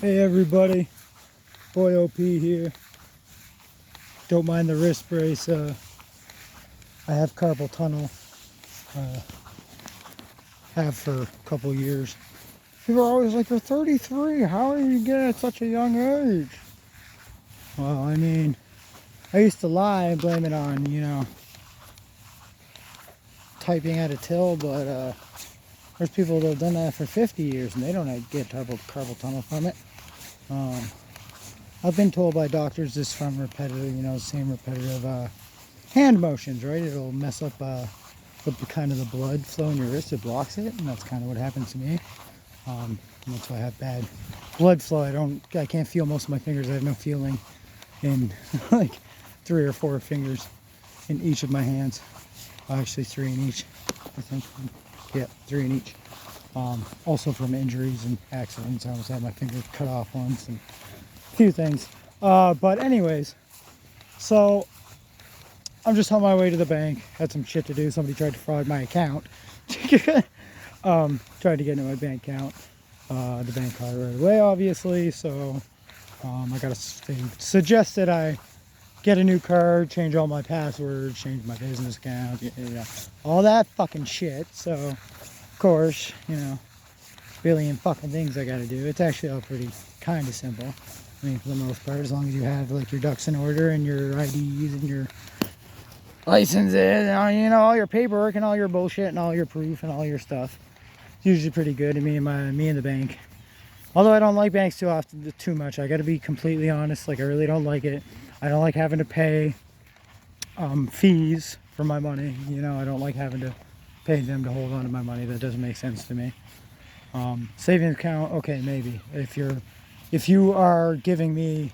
Hey everybody, boy OP here. Don't mind the wrist brace. I have carpal tunnel. Uh, have for a couple years. People are always like, "You're 33. How are you getting at such a young age?" Well, I mean, I used to lie and blame it on typing at a till, but there's people that have done that for 50 years and they don't get carpal tunnel from it. I've been told by doctors this from repetitive, same repetitive hand motions, right? It'll mess up the blood flow in your wrist. It blocks it, and that's kind of what happens to me. And that's why I have bad blood flow. I can't feel most of my fingers. I have no feeling in like 3 or 4 fingers in each of my hands. Actually, 3 in each, I think. Yeah, 3 in each. Also from injuries and accidents. I almost had my finger cut off once and a few things. But anyways, so I'm just on my way to the bank. Had some shit to do. Somebody tried to fraud my account. Tried to get into my bank account. The bank card right away, obviously. So they suggested I get a new card, change all my passwords, change my business account, all that fucking shit. So, of course, billion fucking things I gotta do. It's actually all pretty kind of simple. I mean, for the most part, as long as you have like your ducks in order and your IDs and your licenses and all your paperwork and all your bullshit and all your proof and all your stuff. It's usually pretty good. Me and the bank. Although I don't like banks too much. I got to be completely honest. Like, I really don't like it. I don't like having to pay fees for my money. I don't like having to pay them to hold on to my money. That doesn't make sense to me. Savings account, okay, maybe if you are giving me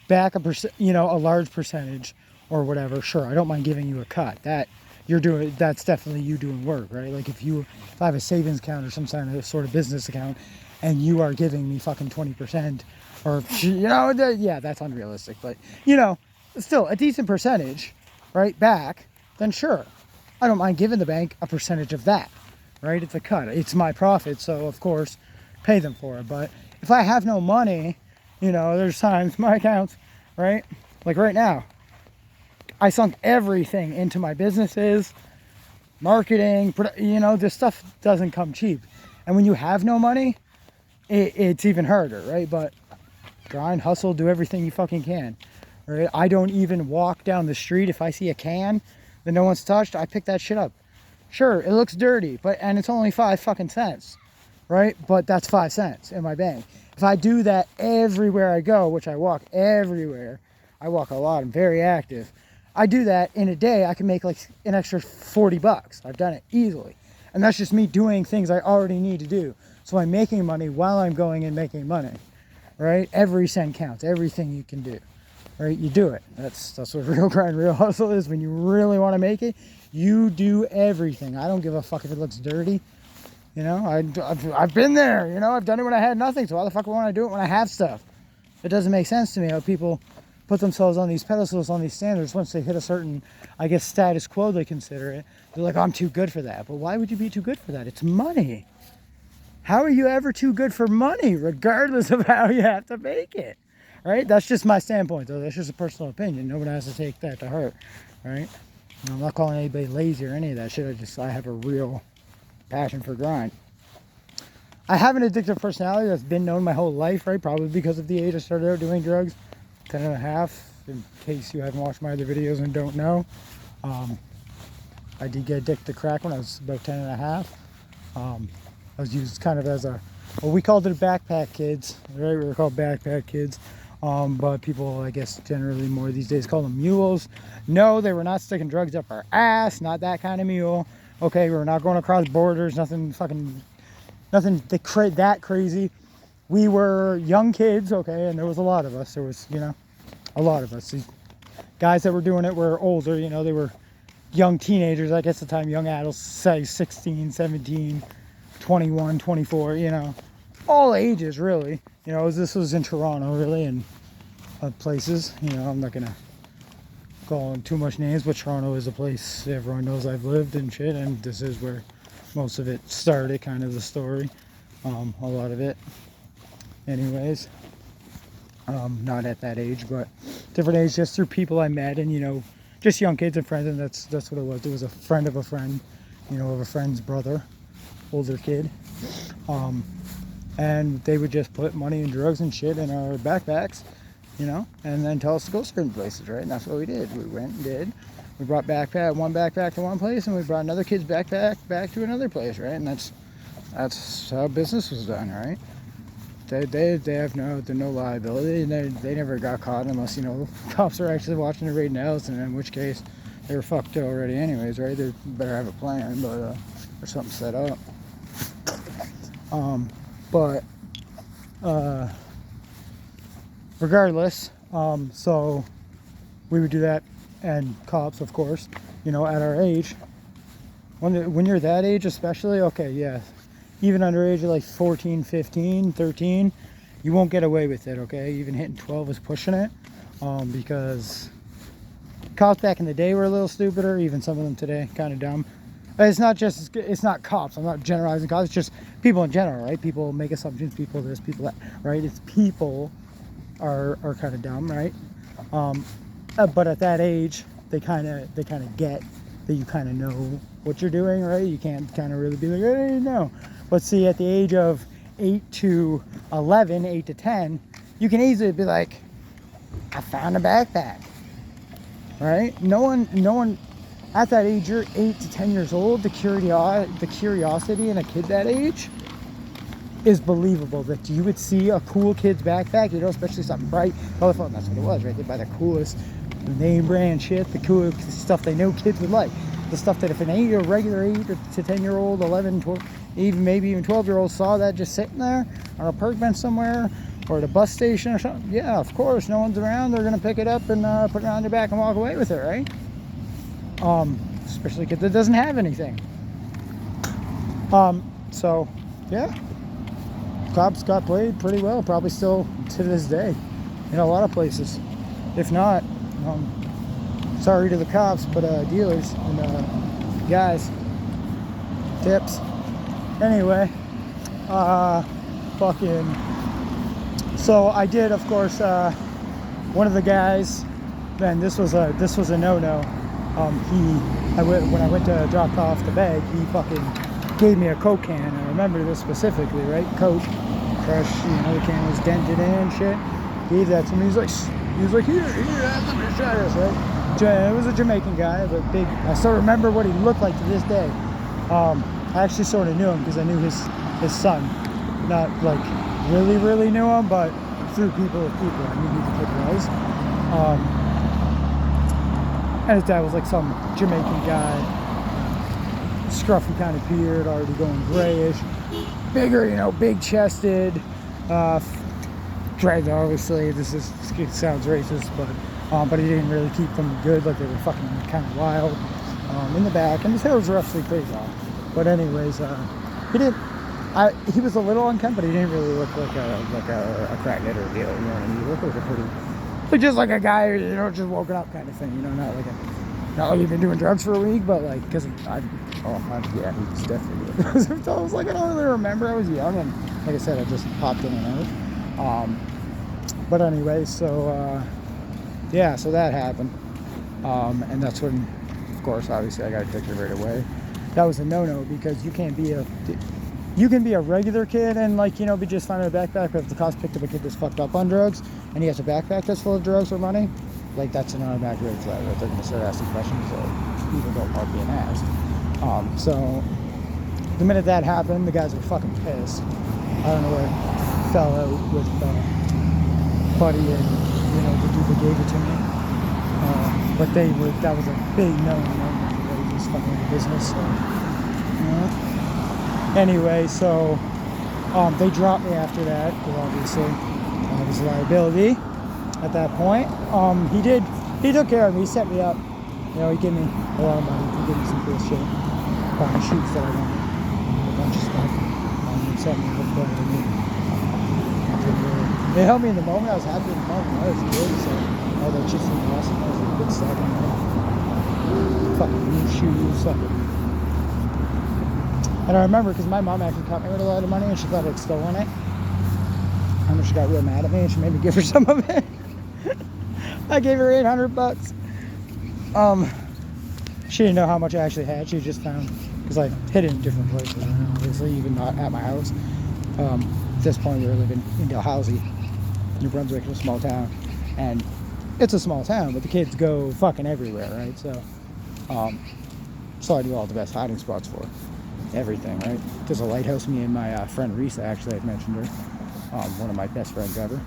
back a large percentage or whatever, sure, I don't mind giving you a cut. That's definitely you doing work, right? Like if I have a savings account or some sort of business account and you are giving me fucking 20% or yeah, that's unrealistic, but still a decent percentage, right, back, then sure, I don't mind giving the bank a percentage of that, right? It's a cut. It's my profit, so of course pay them for it. But if I have no money, there's times my accounts, right? Like right now, I sunk everything into my businesses, marketing, this stuff doesn't come cheap. And when you have no money, it's even harder, right? But grind, hustle, do everything you fucking can, right? I don't even walk down the street. If I see a can that no one's touched, I pick that shit up. Sure, it looks dirty, and it's only 5 fucking cents, right? But that's 5 cents in my bank. If I do that everywhere I go, which I walk everywhere, I walk a lot, I'm very active. I do that in a day, I can make like an extra $40. I've done it easily. And that's just me doing things I already need to do. So I'm making money while I'm going and making money, right? Every cent counts, everything you can do, right? You do it. That's what real grind, real hustle is. When you really want to make it, you do everything. I don't give a fuck if it looks dirty. I've been there, I've done it when I had nothing. So why the fuck would I want to do it when I have stuff? It doesn't make sense to me how people put themselves on these pedestals, on these standards. Once they hit a certain, I guess, status quo, they consider it. They're like, oh, I'm too good for that. But why would you be too good for that? It's money. How are you ever too good for money, regardless of how you have to make it, right? That's just my standpoint, though. That's just a personal opinion. No one has to take that to heart, right? I'm not calling anybody lazy or any of that shit. I have a real passion for grind. I have an addictive personality that's been known my whole life, right? Probably because of the age I started out doing drugs. 10 and a half, in case you haven't watched my other videos and don't know. I did get addicted to crack when I was about 10 and a half. I was used kind of as we called it BackPack kids, right? We were called BackPack kids. But people, I guess, generally more these days call them mules. No, they were not sticking drugs up our ass, not that kind of mule. Okay, we were not going across borders, nothing that crazy. We were young kids, okay, and there was a lot of us. There was, a lot of us. These guys that were doing it were older, they were young teenagers, I guess at the time, young adults, say 16, 17, 21, 24, all ages, really. This was in Toronto, really, and places, I'm not going to call them too much names, but Toronto is a place everyone knows I've lived and shit, and this is where most of it started, kind of the story, a lot of it. Anyways, Not at that age, but different age, just through people I met, and just young kids and friends, and that's what it was. It was a friend of a friend, of a friend's brother, older kid, and they would just put money and drugs and shit in our backpacks, and then tell us to go certain places, right? And that's what we did. We went and did. We brought one backpack to one place, and we brought another kid's backpack back to another place, right? And that's how business was done, right? They have no liability, and they never got caught unless cops are actually watching the raid house, and in which case they were fucked already anyways, right? They better have a plan, but or something set up. But regardless, so we would do that, and cops, of course, at our age, when you're that age especially, okay, yeah, even underage, like 14, 15, 13, you won't get away with it, okay? Even hitting 12 is pushing it, because cops back in the day were a little stupider, even some of them today, kind of dumb. It's not cops, I'm not generalizing cops, it's just people in general, right? People make assumptions, people this, people that, right? It's people are kind of dumb, right? But at that age, they kind of get that you kind of know what you're doing, right? You can't kind of really be like, hey, no. But see, at the age of 8 to 11, 8 to 10, you can easily be like, I found a backpack, right? No one, at that age, you're 8 to 10 years old, the curiosity in a kid that age is believable, that you would see a cool kid's backpack, especially something bright, colorful, and that's what it was, right? They buy the coolest name brand shit, the coolest stuff they know kids would like. The stuff that if a regular 8 to 10 year old, 11, 12, maybe even 12 year old saw that just sitting there on a park bench somewhere or at a bus station or something, yeah, of course, no one's around, they're going to pick it up and put it on their back and walk away with it, right? Especially a kid that doesn't have anything. So, yeah, cops got played pretty well, probably still to this day in a lot of places. If not, sorry to the cops, but dealers and guys, tips. Anyway, so I did, of course, one of the guys, then this was a no-no. When I went to drop off the bag, he fucking gave me a Coke can. I remember this specifically, right? Coke, fresh, the can was dented in and shit. Gave that to me. He was like, here, let me try this, right? It was a Jamaican guy, but big. I still remember what he looked like to this day. I actually sort of knew him because I knew his son. Not like really knew him, but through people of people, I knew who the kid was. And his dad was like some Jamaican guy, scruffy kind of beard, already going grayish, bigger, big chested, dreads. Obviously, it sounds racist, but he didn't really keep them good, like they were fucking kind of wild in the back, and his hair was roughly crazy off. But anyways, he was a little unkempt, but he didn't really look like a crackhead or a dealer, you know what I mean? He looked like a pretty, just like a guy, just woken up kind of thing, not like he'd been doing drugs for a week, but like, because yeah, he was definitely. I was like, I don't really remember, I was young, and like I said, I just popped in and out. But anyway, so yeah, so that happened, and that's when, of course, obviously I got a picture right away. That was a no-no, because you can be a regular kid and be just fine with a backpack, but if the cops picked up a kid that's fucked up on drugs and he has a backpack that's full of drugs or money, like that's an automatic red flag, right? They're gonna start asking questions that people don't are being asked. So the minute that happened, the guys were fucking pissed. I don't know where it fell out with Buddy and the dude that gave it to me, but that was a big no-no. They just fucking with the business. So, anyway, so they dropped me after that, because obviously I was a liability at that point. He took care of me, he set me up. He gave me a lot of money, he gave me some cool shit, bought me shoes that I wanted, a bunch of stuff. He set me up, but it helped me in the moment. I was happy in the moment. I was good, so all that shit seemed awesome. That was a good stuff. Fucking new shoes, fucking. And I remember because my mom actually caught me with a lot of money and she thought I'd stolen it. And then she got real mad at me and she made me give her some of it. I gave her $800. She didn't know how much I actually had. She just found, because I hid it in different places, obviously, even not at my house. At this point, we were living in Dalhousie, New Brunswick, a small town. And it's a small town, but the kids go fucking everywhere, right? So, so I do all the best hiding spots for everything, right? There's a lighthouse. Me and my friend Risa, actually, I've mentioned her, one of my best friends ever.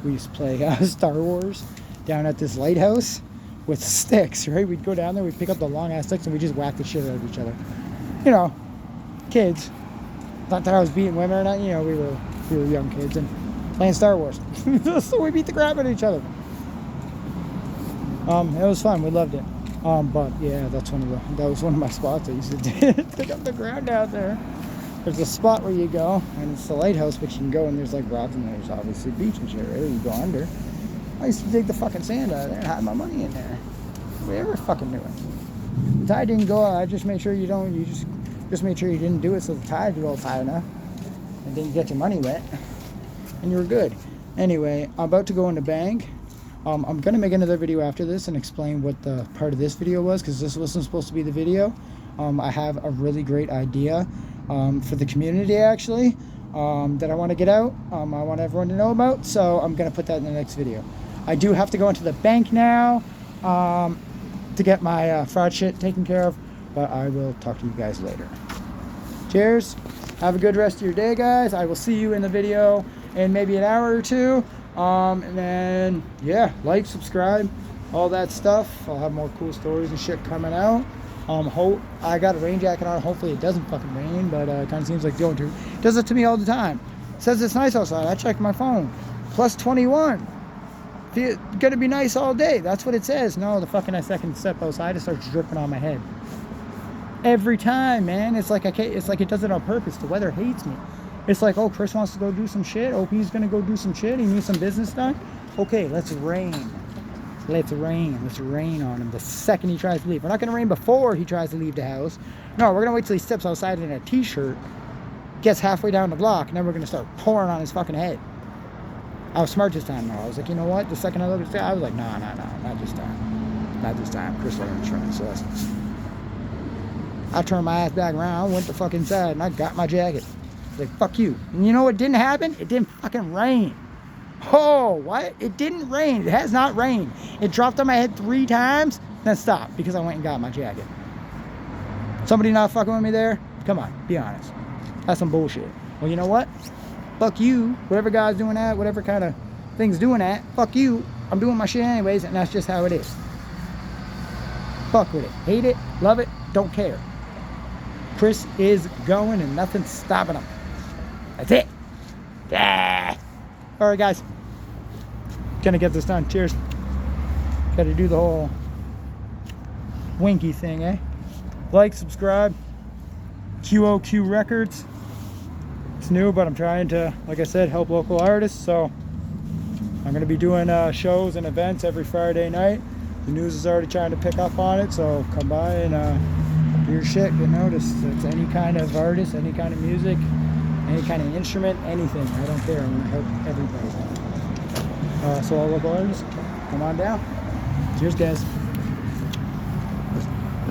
We used to play Star Wars down at this lighthouse with sticks, right? We'd go down there, we'd pick up the long ass sticks, and we just whack the shit out of each other. You know, kids. Not that I was beating women or not. You know, we were young kids and playing Star Wars. So we beat the crap out of each other. It was fun. We loved it. But yeah, that was one of my spots I used to do. Pick up the ground out there. There's a spot where you go, and it's the lighthouse, but you can go and there's like rocks and there's obviously beach and shit, right? You go under. I used to dig the fucking sand out of there and hide my money in there. We ever fucking knew it. The tide didn't go out. I just made sure you just made sure you didn't do it so the tide would go high enough and didn't get your money wet, and you were good. Anyway, I'm about to go in the bank. I'm gonna make another video after this and explain what the part of this video was, because this wasn't supposed to be the video. I have a really great idea for the community, actually, that I want to get out. I want everyone to know about, so I'm gonna put that in the next video. I do have to go into the bank now to get my fraud shit taken care of, but I will talk to you guys later. Cheers. Have a good rest of your day, guys. I will see you in the video in maybe an hour or two. And then, yeah, like, subscribe, all that stuff. I'll have more cool stories and shit coming out. I got a rain jacket on. Hopefully it doesn't fucking rain, but it kind of seems like it's going to. It does it to me all the time. It says it's nice outside. I checked my phone. Plus 21. It's gonna be nice all day. That's what it says. No, the fucking second step outside, it starts dripping on my head. Every time, man. It's like it does it on purpose. The weather hates me. It's like, oh, Chris wants to go do some shit. OP's gonna go do some shit. He needs some business done. Okay, let's rain. Let's rain on him the second he tries to leave. We're not gonna rain before he tries to leave the house. No, we're gonna wait till he steps outside in a t-shirt, gets halfway down the block, and then we're gonna start pouring on his fucking head. I was smart this time, though. I was like, you know what? The second I looked at the guy, I was like, no, not this time. Not this time. Chris learned insurance lessons. I turned my ass back around, went to fucking inside, and I got my jacket. I was like, fuck you. And you know what didn't happen? It didn't fucking rain. Oh, what? It didn't rain. It has not rained. It dropped on my head 3 times, then stopped because I went and got my jacket. Somebody not fucking with me there? Come on, be honest. That's some bullshit. Well, you know what? Fuck you. Whatever guy's doing that, whatever kind of thing's doing that, fuck you. I'm doing my shit anyways, and that's just how it is. Fuck with it. Hate it, love it, don't care. Chris is going and nothing's stopping him. That's it. Yeah. Alright, guys. Gonna get this done. Cheers. Gotta do the whole winky thing, eh? Like, subscribe. QOQ Records. It's new, but I'm trying to, like I said, help local artists. So I'm going to be doing shows and events every Friday night. The news is already trying to pick up on it, so come by and do your shit, get noticed. It's any kind of artist, any kind of music, any kind of instrument, anything. I don't care. I'm going to help everybody. So all local artists, come on down. Cheers, guys.